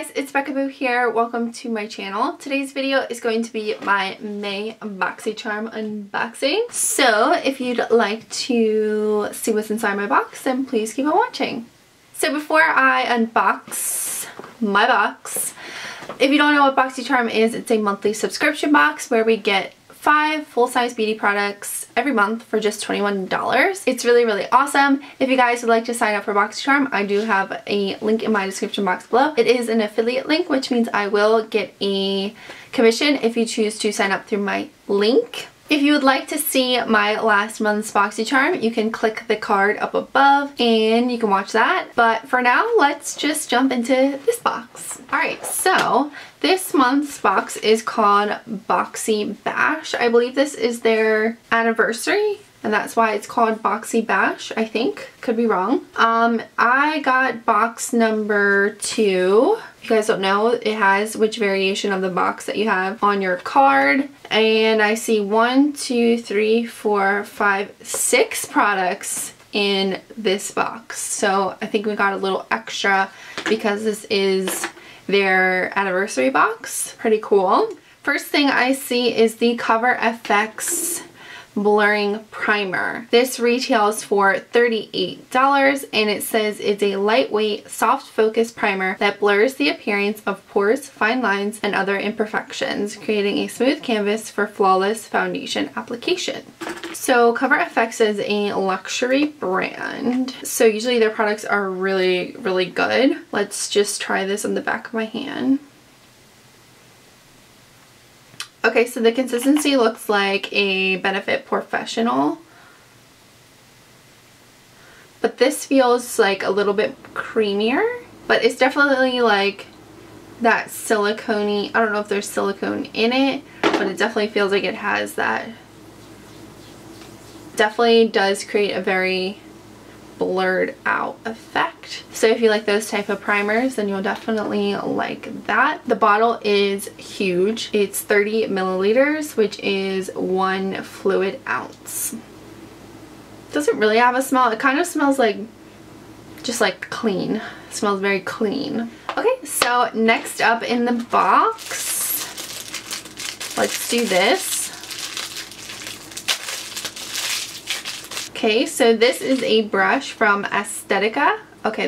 guys, it's Beccaboo here. Welcome to my channel. Today's video is going to be my May BOXYCHARM unboxing. So if you'd like to see what's inside my box, then please keep on watching. So before I unbox my box, if you don't know what BOXYCHARM is, it's a monthly subscription box where we get 5 full-size beauty products every month for just $21. It's really awesome. If you guys would like to sign up for BOXYCHARM, I do have a link in my description box below. It is an affiliate link, which means I will get a commission if you choose to sign up through my link. If you would like to see my last month's BOXYCHARM, you can click the card up above and you can watch that. But for now, let's just jump into this box. Alright, so this month's box is called Boxy Bash. I believe this is their anniversary, and that's why it's called Boxy Bash, I think. Could be wrong. I got box number 2. If you guys don't know, it has which variation of the box that you have on your card. And I see 1, 2, 3, 4, 5, 6 products in this box. So I think we got a little extra because this is their anniversary box. Pretty cool. First thing I see is the Cover FX blurring primer. This retails for $38 and it says it's a lightweight soft focus primer that blurs the appearance of pores, fine lines, and other imperfections, creating a smooth canvas for flawless foundation application. So Cover FX is a luxury brand, so usually their products are really good. Let's just try this on the back of my hand. Okay, so the consistency looks like a Benefit Professional, but this feels like a little bit creamier, but it's definitely like that silicone-y. I don't know if there's silicone in it, but it definitely feels like it has that. Definitely does create a very blurred out effect. So if you like those type of primers, then you'll definitely like that. The bottle is huge. It's 30 milliliters, which is 1 fluid ounce. Doesn't really have a smell. It kind of smells like just like clean. It smells very clean. Okay, so next up in the box, let's do this. Okay, so this is a brush from Aesthetica. Okay,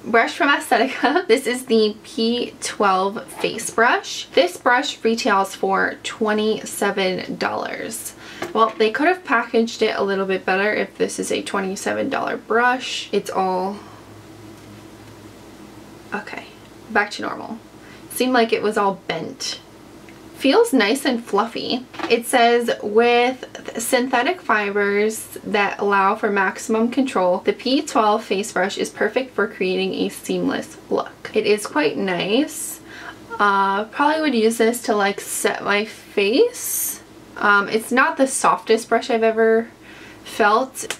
brush from Aesthetica. This is the P12 face brush. This brush retails for $27. Well, they could have packaged it a little bit better if this is a $27 brush. It's all... Okay, back to normal. Seemed like it was all bent. Feels nice and fluffy. It says with synthetic fibers that allow for maximum control, the P12 face brush is perfect for creating a seamless look. It is quite nice. Probably would use this to like set my face. It's not the softest brush I've ever felt.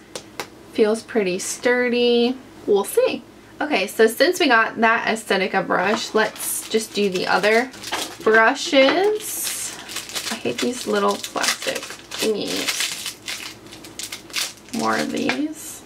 Feels pretty sturdy. We'll see. Okay, so since we got that Aesthetica brush, let's just do the other brushes. I hate these little plastic thingies. More of these.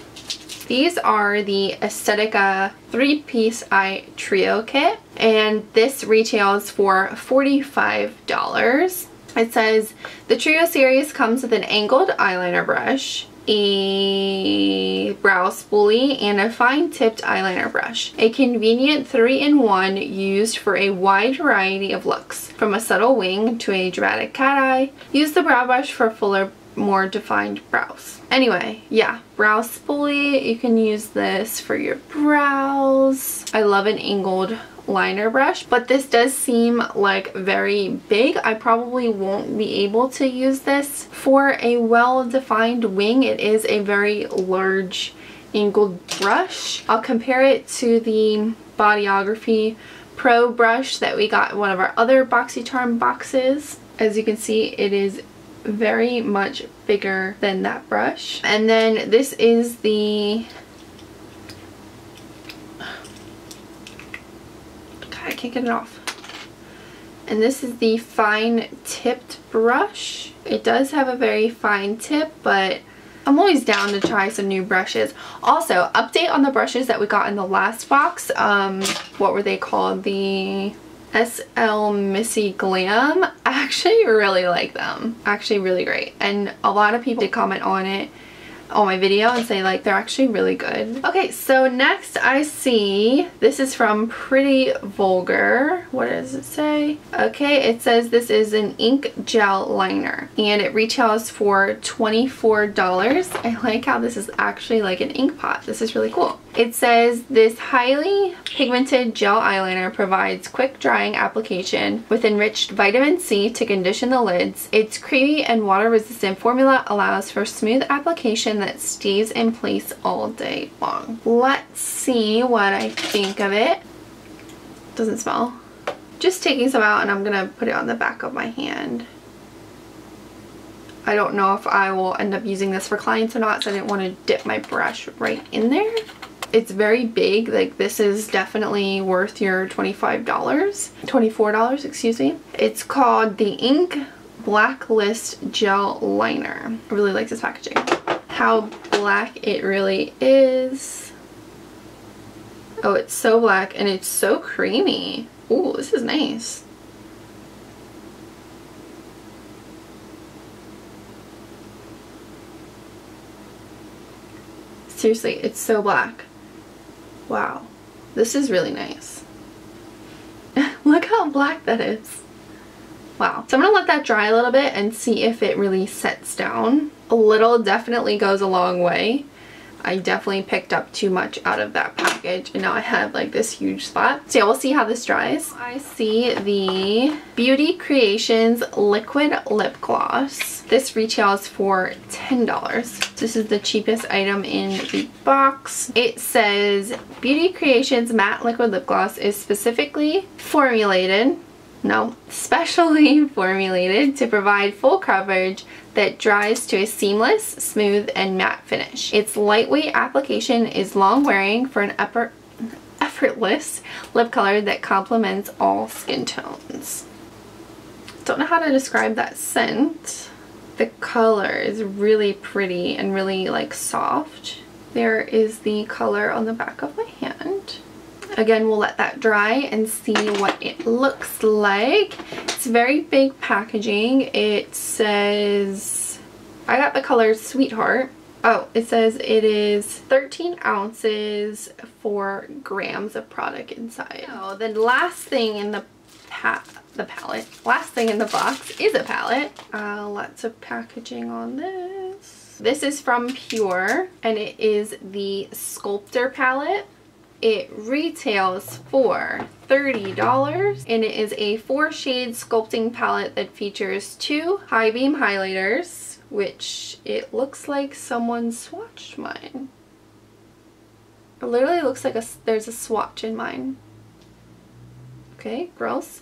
These are the Aesthetica 3-piece eye trio kit, and this retails for $45. It says the trio series comes with an angled eyeliner brush, a brow spoolie, and a fine-tipped eyeliner brush. A convenient 3-in-1 used for a wide variety of looks, from a subtle wing to a dramatic cat eye. Use the brow brush for fuller, more defined brows. Anyway, yeah, brow spoolie. You can use this for your brows. I love an angled liner brush, but this does seem like very big. I probably won't be able to use this for a well-defined wing. It is a very large angled brush. I'll compare it to the Bodyography Pro brush that we got in one of our other BOXYCHARM boxes. As you can see, it is very much bigger than that brush. And then this is the... I can't get it off. And this is the fine tipped brush. It does have a very fine tip, but I'm always down to try some new brushes. Also, update on the brushes that we got in the last box. What were they called? The SL Missy Glam. I actually really like them. Actually really great. And a lot of people did comment on it on my video and say like they're actually really good. Okay, so next I see this is from Pretty Vulgar. What does it say? Okay, it says this is an ink gel liner and it retails for $24. I like how this is actually like an ink pot. This is really cool. It says this highly pigmented gel eyeliner provides quick drying application with enriched vitamin C to condition the lids. Its creamy and water resistant formula allows for smooth application that stays in place all day long. Let's see what I think of it. Doesn't smell. Just taking some out and I'm gonna put it on the back of my hand. I don't know if I will end up using this for clients or not, so I didn't want to dip my brush right in there. It's very big. Like, this is definitely worth your $24, excuse me. It's called the Ink Blacklist Gel Liner. I really like this packaging. How black it really is. Oh, it's so black and it's so creamy. Ooh, this is nice. Seriously, it's so black. Wow, this is really nice. Look how black that is. Wow. So I'm gonna let that dry a little bit and see if it really sets down. A little definitely goes a long way. I definitely picked up too much out of that package and now I have like this huge spot. So yeah, we'll see how this dries. I see the Beauty Creations Liquid Lip Gloss. This retails for $10. This is the cheapest item in the box. It says Beauty Creations Matte Liquid Lip Gloss is specially formulated to provide full coverage that dries to a seamless, smooth, and matte finish. Its lightweight application is long wearing for an effortless lip color that complements all skin tones. Don't know how to describe that scent. The color is really pretty and really like soft. There is the color on the back of my hand. Again, we'll let that dry and see what it looks like. It's very big packaging. It says, I got the color Sweetheart. Oh, it says it is 13 ounces, 4 grams of product inside. So the last thing in the last thing in the box is a palette. Lots of packaging on this. This is from Pure and it is the Sculptor palette. It retails for $30 and it is a 4-shade sculpting palette that features 2 high beam highlighters, which it looks like someone swatched mine. It literally looks like there's a swatch in mine. Okay, gross.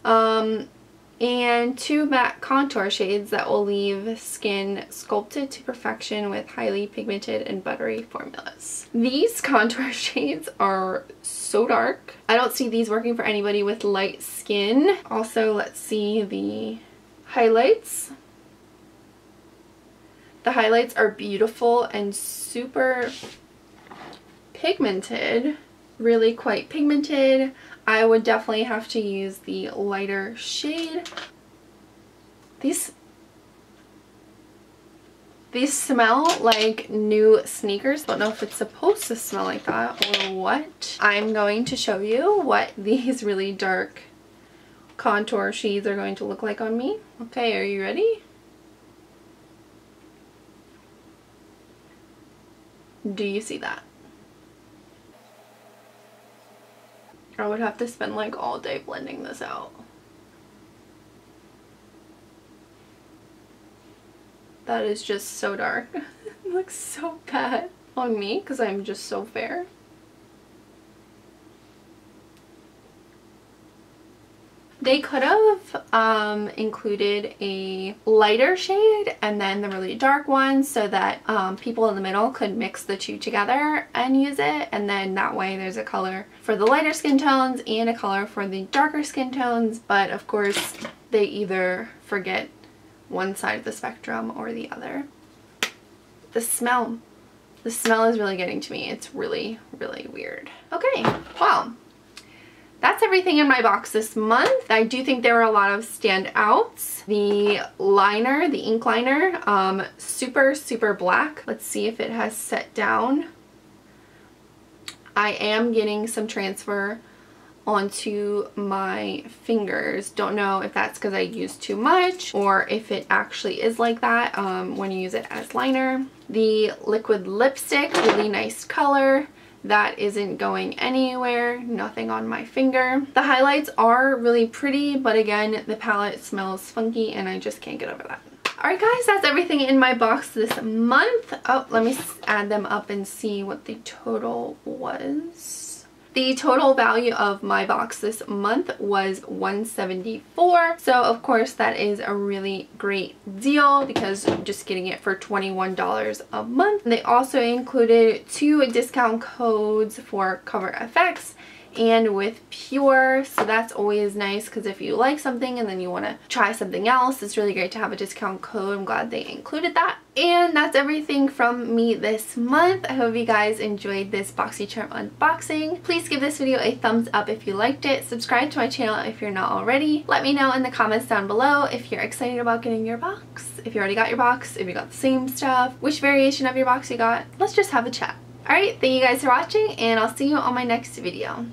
And 2 matte contour shades that will leave skin sculpted to perfection with highly pigmented and buttery formulas. These contour shades are so dark. I don't see these working for anybody with light skin. Also, let's see the highlights. The highlights are beautiful and super pigmented. Really quite pigmented. I would definitely have to use the lighter shade. These smell like new sneakers. Don't know if it's supposed to smell like that or what. I'm going to show you what these really dark contour shades are going to look like on me. Okay, are you ready? Do you see that? I would have to spend like all day blending this out. That is just so dark. It looks so bad on me because I'm just so fair. They could have included a lighter shade and then the really dark one so that people in the middle could mix the two together and use it, and then that way there's a color for the lighter skin tones and a color for the darker skin tones. But of course they either forget one side of the spectrum or the other. the smell is really getting to me. It's really, really weird. Okay, well, that's everything in my box this month. I do think there were a lot of standouts. The liner, the ink liner, super, super black. Let's see if it has set down. I am getting some transfer onto my fingers. Don't know if that's because I used too much or if it actually is like that when you use it as liner. The liquid lipstick, really nice color. That isn't going anywhere, nothing on my finger. The highlights are really pretty, but again, the palette smells funky and I just can't get over that. Alright guys, that's everything in my box this month. Oh, let me add them up and see what the total was. The total value of my box this month was $174. So of course that is a really great deal because I'm just getting it for $21 a month. They also included 2 discount codes for Cover FX and with Pure, so that's always nice because if you like something and then you want to try something else, it's really great to have a discount code. I'm glad they included that. And that's everything from me this month. I hope you guys enjoyed this BOXYCHARM unboxing. Please give this video a thumbs up if you liked it. Subscribe to my channel if you're not already. Let me know in the comments down below if you're excited about getting your box, if you already got your box, if you got the same stuff, which variation of your box you got. Let's just have a chat. Alright, thank you guys for watching and I'll see you on my next video.